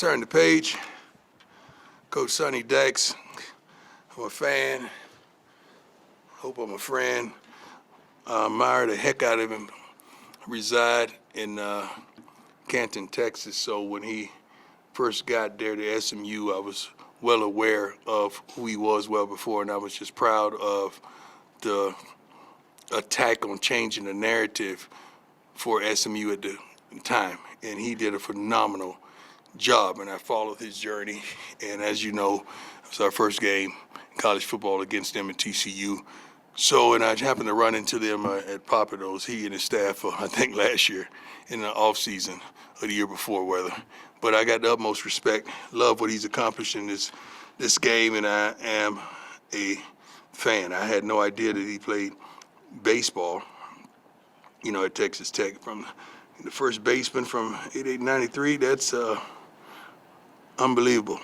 turn the page. Coach Sonny Dykes. I'm a fan. Hope I'm a friend. I admire the heck out of him. I reside in Canton, Texas, so when he first got there to SMU, I was well aware of who he was well before, and I was just proud of the attack on changing the narrative for SMU at the time. And he did a phenomenal job, and I followed his journey. And as you know, it was our first game in college football against them at TCU. So, and I happened to run into them at Papados, he and his staff, I think last year in the off season or the year before, whether. But I got the utmost respect, love what he's accomplished in this game, and I am a fan. I had no idea that he played baseball, at Texas Tech. From the first baseman from 88-93, that's unbelievable.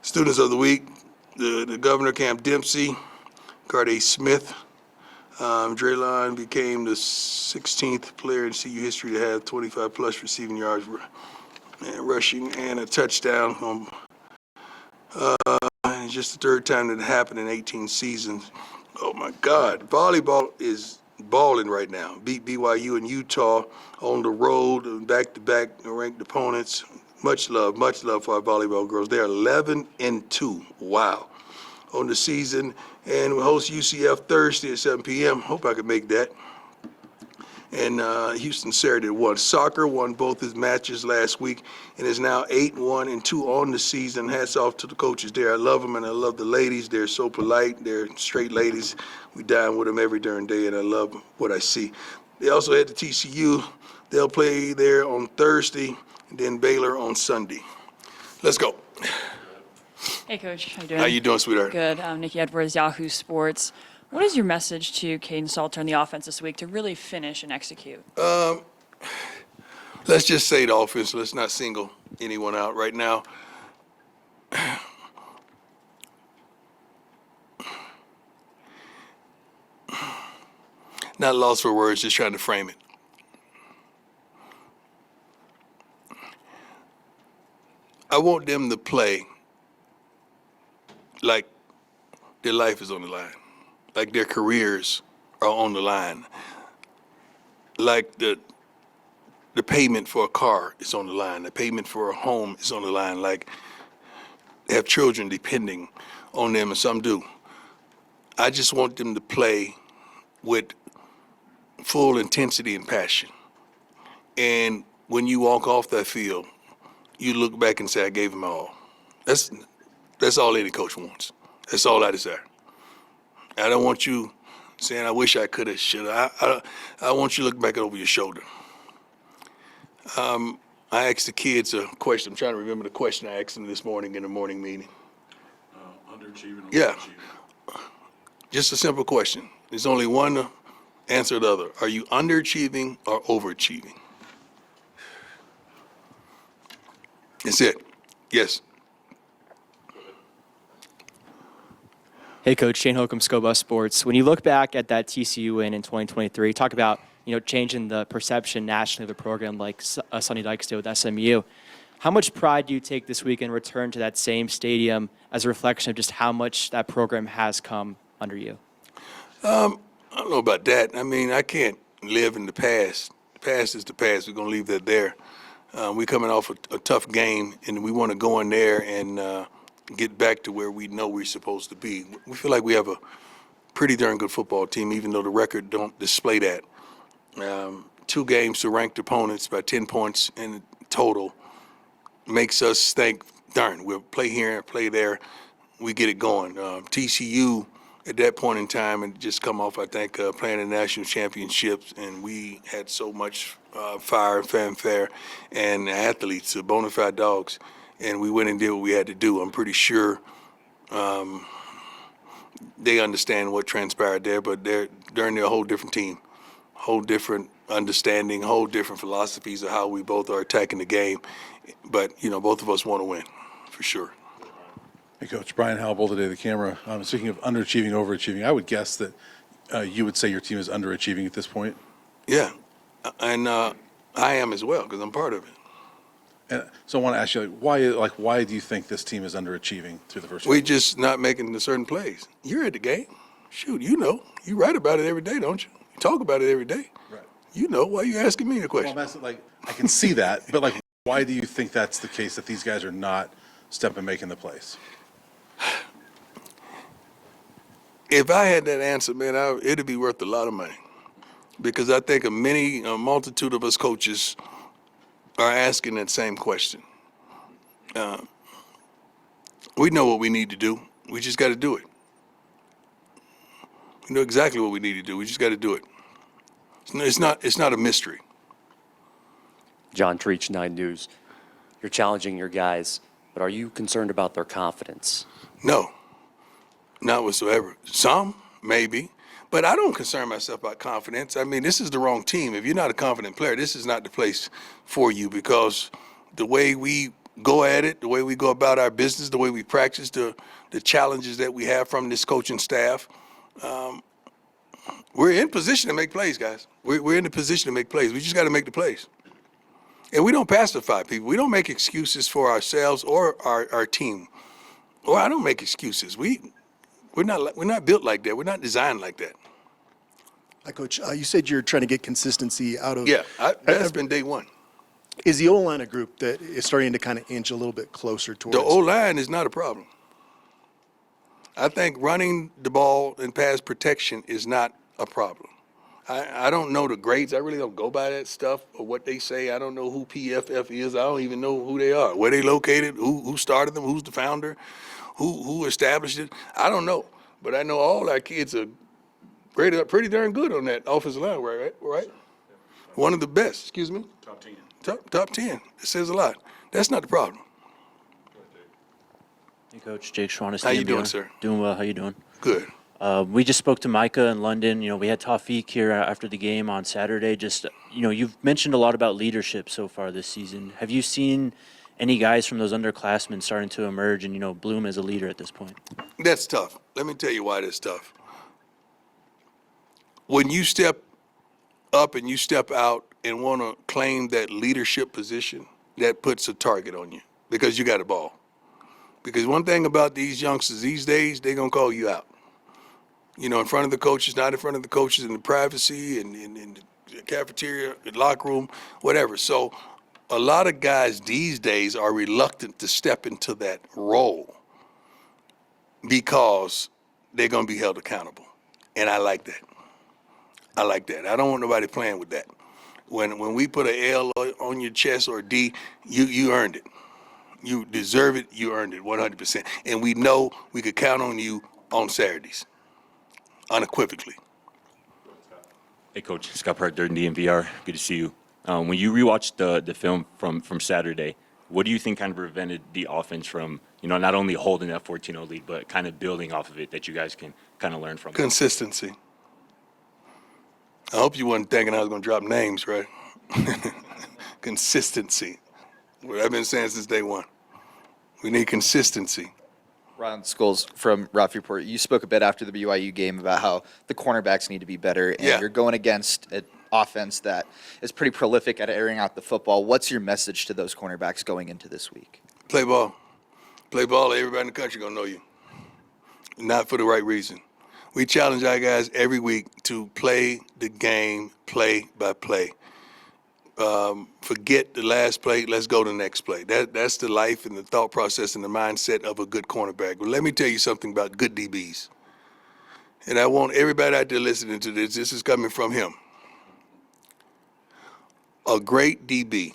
Students of the week, the governor, Camp Dempsey, Carday Smith. Draylon became the 16th player in CU history to have 25-plus receiving yards, and rushing, and a touchdown. It's just the third time that it happened in 18 seasons. Oh, my God. Volleyball is balling right now. Beat BYU and Utah on the road, back-to-back ranked opponents. Much love for our volleyball girls. They're 11-2. Wow. On the season, and we host UCF Thursday at 7 p.m. Hope I can make that. And Houston Saturday won. Soccer won both his matches last week and is now 8-1-2 on the season. Hats off to the coaches there. I love them, and I love the ladies. They're so polite. They're straight ladies. We dine with them every darn day, and I love what I see. They also head to TCU. They'll play there on Thursday, and then Baylor on Sunday. Let's go. Hey, Coach. How you doing? How you doing, sweetheart? Good. I'm Nikki Edwards, Yahoo Sports. What is your message to Caden Salter and the offense this week to really finish and execute? Let's just say the offense. Let's not single anyone out right now. Not lost for words, just trying to frame it. I want them to play like their life is on the line, like their careers are on the line, like the payment for a car is on the line, the payment for a home is on the line, like they have children depending on them, and some do. I just want them to play with full intensity and passion. And when you walk off that field, you look back and say, I gave them all. That's all any coach wants. That's all I desire. I don't want you saying, I wish I could have, should have. I want you to look back over your shoulder. I asked the kids a question. I'm trying to remember the question I asked them this morning in the morning meeting. Underachieving or Yeah. overachieving? Just a simple question. There's only one answer or the other. Are you underachieving or overachieving? That's it. Yes. Hey, Coach. Shane Holcomb, Scoba Sports. When you look back at that TCU win in 2023, talk about changing the perception nationally of a program like Sonny Dykes did with SMU. How much pride do you take this week in return to that same stadium as a reflection of just how much that program has come under you? I don't know about that. I mean, I can't live in the past. The past is the past. We're going to leave that there. We're coming off a tough game, and we want to go in there and get back to where we know we're supposed to be. We feel like we have a pretty darn good football team, even though the record don't display that. 2 games to ranked opponents by 10 points in total makes us think, darn, we'll play here and play there. We get it going. TCU at that point in time and just come off, I think, playing the national championships, and we had so much fire and fanfare and athletes, bona fide dogs, and we went and did what we had to do. I'm pretty sure they understand what transpired there, but they're a whole different team, whole different understanding, whole different philosophies of how we both are attacking the game. But, both of us want to win, for sure. Hey, Coach. Brian Howell today, the camera. Speaking of underachieving, overachieving, I would guess that you would say your team is underachieving at this point. Yeah, and I am as well because I'm part of it. And so I want to ask you, why do you think this team is underachieving through the first? We just not making the certain plays. You're at the game. Shoot, you know. You write about it every day, don't you? You talk about it every day. Right. You know. Why are you asking me the Well, question? I'm asking, I can see that, but why do you think that's the case, that these guys are not stepping making the plays? If I had that answer, man, it'd be worth a lot of money. Because I think a multitude of us coaches are asking that same question. We know what we need to do. We just got to do it. We know exactly what we need to do. We just got to do it. It's not a mystery. John Treach, 9 News. You're challenging your guys, but are you concerned about their confidence? No, not whatsoever. Some, maybe, but I don't concern myself about confidence. I mean, this is the wrong team. If you're not a confident player, this is not the place for you, because the way we go at it, the way we go about our business, the way we practice, the challenges that we have from this coaching staff, we're in position to make plays, guys. We're in the position to make plays. We just got to make the plays. And we don't pacify people. We don't make excuses for ourselves or our team. Or I don't make excuses. We're not built like that. We're not designed like that. Hi, Coach. You said you're trying to get consistency out of. Yeah, that's been day one. Is the O-line a group that is starting to kind of inch a little bit closer towards? The O-line is not a problem. I think running the ball and pass protection is not a problem. I don't know the grades. I really don't go by that stuff or what they say. I don't know who PFF is. I don't even know who they are, where they located, who started them, who's the founder, who established it. I don't know. But I know all our kids are graded up pretty darn good on that offensive line, right? One of the best, excuse me? Top 10. Top 10. It says a lot. That's not the problem. Hey, Coach. Jake Schwannis. How you doing, sir? Doing well. How you doing? Good. We just spoke to Micah in London. You know, we had Tawfiq here after the game on Saturday. Just, you know, you've mentioned a lot about leadership so far this season. Have you seen any guys from those underclassmen starting to emerge and, you know, bloom as a leader at this point? That's tough. Let me tell you why that's tough. When you step up and you step out and want to claim that leadership position, that puts a target on you because you got a ball. Because one thing about these youngsters these days, they're going to call you out. You know, in front of the coaches, not in front of the coaches, in the privacy, and in the cafeteria, the locker room, whatever. So a lot of guys these days are reluctant to step into that role because they're going to be held accountable. And I like that. I don't want nobody playing with that. When we put an L on your chest or a D, you earned it. You deserve it. You earned it 100%. And we know we could count on you on Saturdays. Unequivocally. Hey, Coach. Scott Pratt, Dirt and DMVR. Good to see you. When you rewatched the film from Saturday, what do you think kind of prevented the offense from, you know, not only holding that 14-0 lead, but kind of building off of it that you guys can kind of learn from? Consistency. I hope you wasn't thinking I was going to drop names, right? Consistency. What I've been saying since day one. We need consistency. Ron Scholes from Rough Report. You spoke a bit after the BYU game about how the cornerbacks need to be better, and Yeah. you're going against an offense that is pretty prolific at airing out the football. What's your message to those cornerbacks going into this week? Play ball. Play ball. Everybody in the country going to know you. Not for the right reason. We challenge our guys every week to play the game play by play. Forget the last play. Let's go to the next play. That's the life and the thought process and the mindset of a good cornerback. But let me tell you something about good DBs. And I want everybody out there listening to this. This is coming from him. A great DB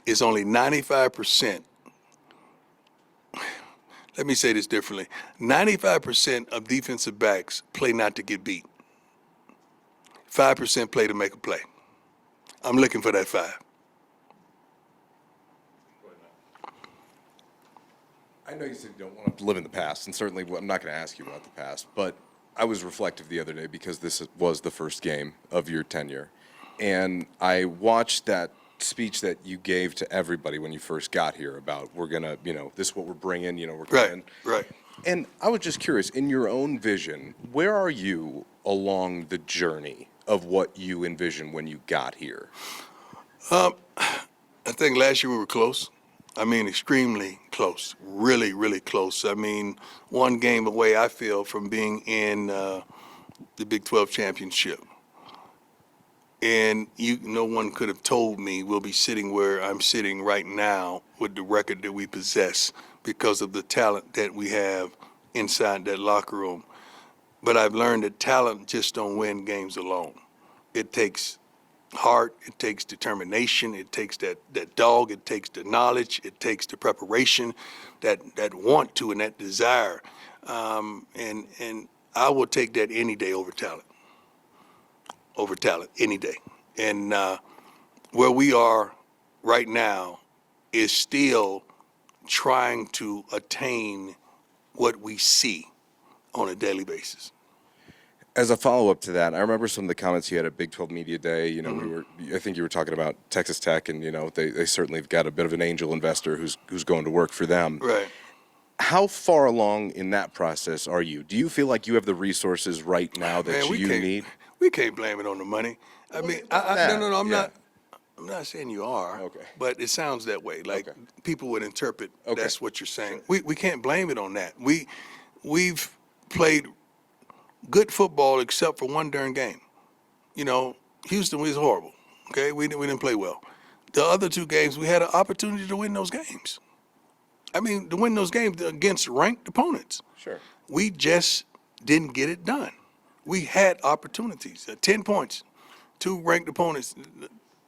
is only 95%. Let me say this differently. 95% of defensive backs play not to get beat. 5% play to make a play. I'm looking for that 5. I know you said you don't want to live in the past, and certainly I'm not going to ask you about the past, but I was reflective the other day because this was the first game of your tenure. And I watched that speech that you gave to everybody when you first got here about we're going to, you know, this is what we're bringing, you know, we're coming. Right. And I was just curious, in your own vision, where are you along the journey of what you envisioned when you got here? I think last year we were close. I mean, extremely close. Really, really close. I mean, one game away, I feel, from being in the Big 12 championship. And no one could have told me we'll be sitting where I'm sitting right now with the record that we possess because of the talent that we have inside that locker room. But I've learned that talent just don't win games alone. It takes heart, it takes determination, it takes that dog, it takes the knowledge, it takes the preparation, that want to and that desire. And I will take that any day over talent. Over talent, any day. And where we are right now is still trying to attain what we see on a daily basis. As a follow-up to that, I remember some of the comments you had at Big 12 Media Day. You know, I think you were talking about Texas Tech, and, you know, they certainly have got a bit of an angel investor who's going to work for them. Right. How far along in that process are you? Do you feel like you have the resources right now that you need? We can't blame it on the money. I mean, no, I'm not saying you are. Okay. But it sounds that way. Like people would interpret that's what you're saying. Sure. We can't blame it on that. We've played good football except for one darn game. You know, Houston was horrible. Okay, we didn't play well. The other two games, we had an opportunity to win those games. I mean, to win those games against ranked opponents. Sure. We just didn't get it done. We had opportunities. 10 points, two ranked opponents.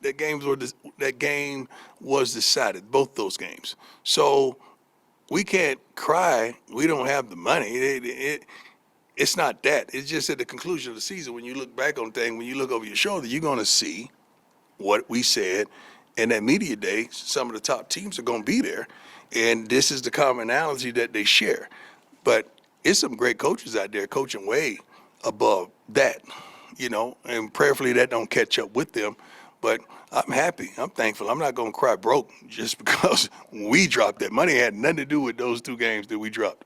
That game was decided. Both those games. So we can't cry. We don't have the money. It's not that. It's just at the conclusion of the season, when you look back on things, when you look over your shoulder, you're going to see what we said. And that media day, some of the top teams are going to be there. And this is the commonality that they share. But it's some great coaches out there coaching way above that, you know, and prayerfully that don't catch up with them. But I'm happy. I'm thankful. I'm not going to cry broke just because we dropped that money. It had nothing to do with those two games that we dropped.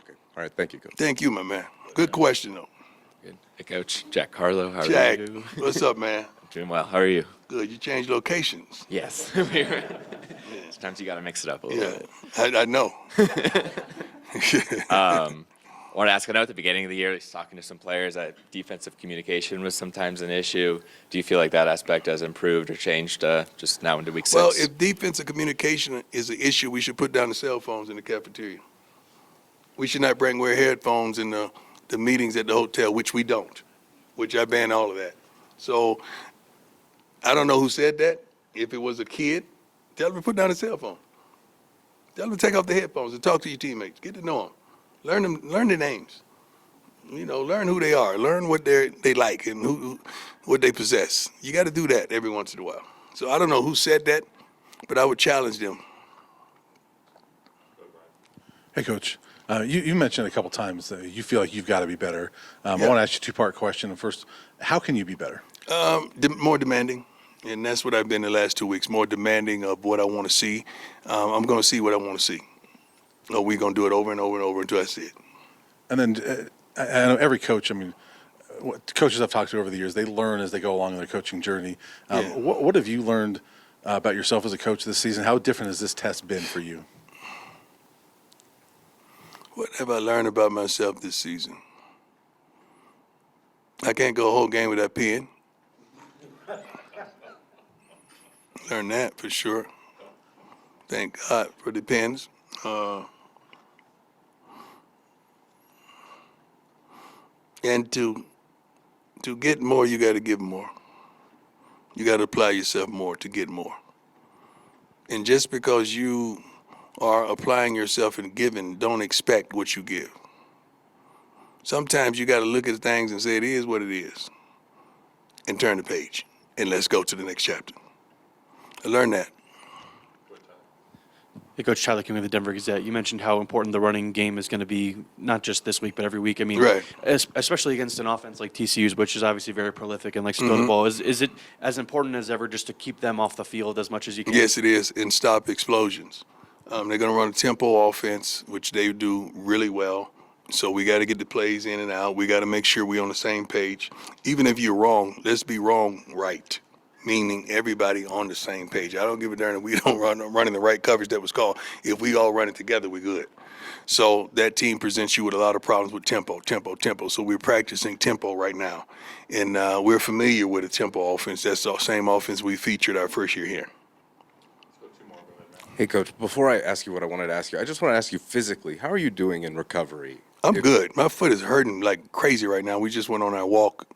Okay. All right. Thank you, Coach. Thank you, my man. Good question, though. Good. Hey, Coach. Jack Carlo. How Jack, are you? what's up, man? Doing well. How are you? Good. You changed locations. Yes. Sometimes you got to mix it up a little bit. I know. I want to ask, I know at the beginning of the year, talking to some players, that defensive communication was sometimes an issue. Do you feel like that aspect has improved or changed just now into week 6? Well, if defensive communication is an issue, we should put down the cell phones in the cafeteria. We should not wear headphones in the meetings at the hotel, which we don't, which I ban all of that. So I don't know who said that. If it was a kid, tell them to put down the cell phone. Tell them to take off the headphones and talk to your teammates. Get to know them. Learn their names. You know, learn who they are. Learn what they like and what they possess. You got to do that every once in a while. So I don't know who said that, but I would challenge them. Hey, Coach. You mentioned a couple times that you feel like you've got to be better. I want to ask you a two-part question. First, how can you be better? More demanding, and that's what I've been the last 2 weeks, more demanding of what I want to see. I'm going to see what I want to see. We're going to do it over and over and over until I see it. And then I know every coach, I mean, coaches I've talked to over the years, they learn as they go along in their coaching journey. What have you learned about yourself as a coach this season? How different has this test been for you? What have I learned about myself this season? I can't go a whole game without peeing. Learned that for sure. Thank God for the pens. And to get more, you got to give more. You got to apply yourself more to get more. And just because you are applying yourself and giving, don't expect what you give. Sometimes you got to look at things and say it is what it is, and turn the page, and let's go to the next chapter. I learned that. Hey, Coach, Tyler King with the Denver Gazette. You mentioned how important the running game is going to be, not just this week, but every week. I mean, right. Especially against an offense like TCU's, which is obviously very prolific and likes to throw the ball. Is it as important as ever just to keep them off the field as much as you can? Yes, it is, and stop explosions. They're going to run a tempo offense, which they do really well. So we got to get the plays in and out. We got to make sure we're on the same page. Even if you're wrong, let's be wrong right. meaning everybody on the same page. I don't give a darn if we don't running the right coverage that was called. If we all run it together, we're good. So that team presents you with a lot of problems with tempo. So we're practicing tempo right now. And we're familiar with a tempo offense. That's the same offense we featured our first year here. Hey, Coach, before I ask you what I wanted to ask you, I just want to ask you physically, how are you doing in recovery? I'm good. My foot is hurting like crazy right now. We just went on our walk,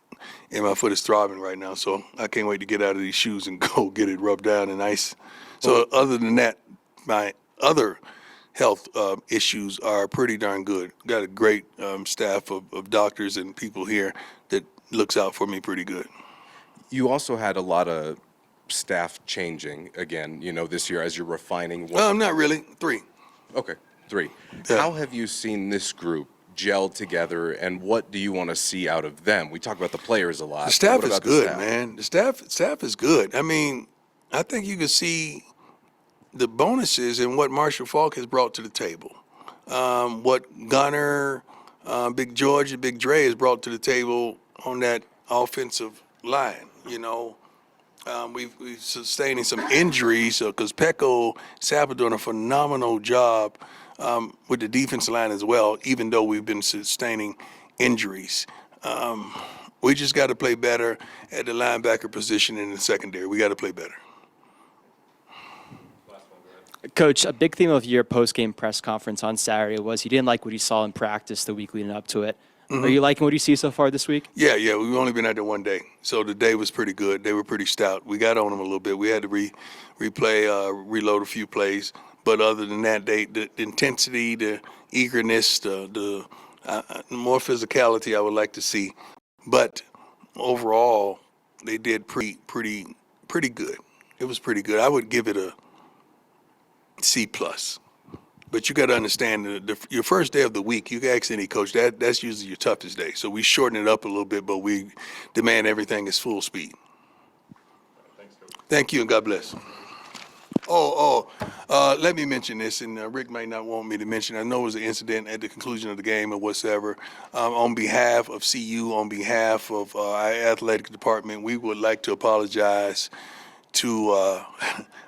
and my foot is throbbing right now. So I can't wait to get out of these shoes and go get it rubbed down in ice. So other than that, my other health issues are pretty darn good. Got a great staff of doctors and people here that looks out for me pretty good. You also had a lot of staff changing again, this year as you're refining. Not really. 3. Okay, 3. Yeah. How have you seen this group gel together, and what do you want to see out of them? We talk about the players a lot. The staff What is about the good, staff? man. The staff is good. I mean, I think you can see the bonuses in what Marshall Falk has brought to the table. What Gunner, Big George, and Big Dre has brought to the table on that offensive line. We've sustaining some injuries because Pecco Sapa doing a phenomenal job with the defensive line as well, even though we've been sustaining injuries. We just got to play better at the linebacker position in the secondary. We got to play better. Coach, a big theme of your post-game press conference on Saturday was you didn't like what you saw in practice the week leading up to it. Are you liking what you see so far this week? Yeah, we've only been out there one day. So the day was pretty good. They were pretty stout. We got on them a little bit. We had to reload a few plays. But other than that, the intensity, the eagerness, the more physicality I would like to see. But overall, they did pretty good. It was pretty good. I would give it a C+. But you got to understand, your first day of the week, you can ask any coach, that's usually your toughest day. So we shorten it up a little bit, but we demand everything is full speed. Thank you, and God bless. Let me mention this, and Rick might not want me to mention. I know it was an incident at the conclusion of the game or whatsoever. On behalf of CU, on behalf of our athletic department, we would like to apologize to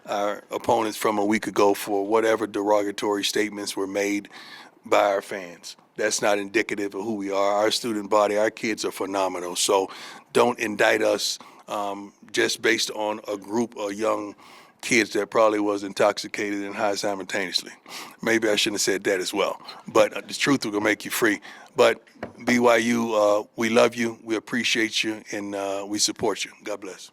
our opponents from a week ago for whatever derogatory statements were made by our fans. That's not indicative of who we are. Our student body, our kids are phenomenal. So don't indict us just based on a group of young kids that probably was intoxicated and high simultaneously. Maybe I shouldn't have said that as well. But the truth will make you free. But BYU, we love you, we appreciate you, and we support you. God bless.